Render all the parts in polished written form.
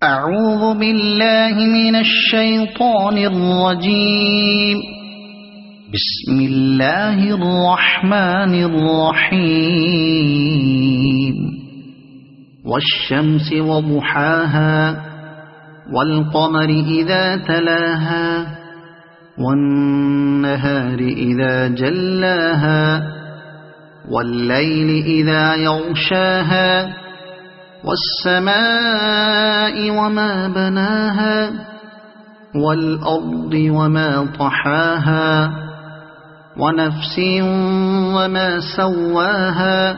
أعوذ بالله من الشيطان الرجيم. بسم الله الرحمن الرحيم. والشمس وضحاها والقمر إذا تلاها والنهار إذا جلاها والليل إذا يغشاها والسماء وما بناها والأرض وما طحاها ونفس وما سواها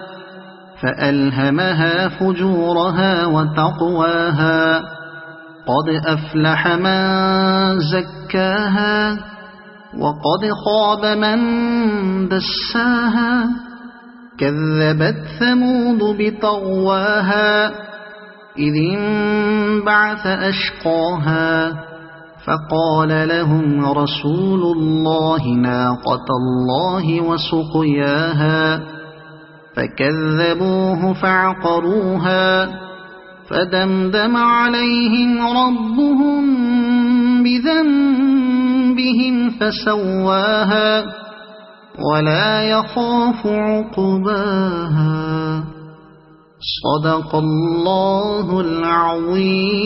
فألهمها فجورها وتقواها قد أفلح من زكاها وقد خاب من دساها كذبت ثمود بطغواها إذ انبعث أشقاها فقال لهم رسول الله ناقة الله وسقياها فكذبوه فعقروها فدمدم عليهم ربهم بذنبهم فسواها ولا يخاف عقباها. صدق الله العظيم.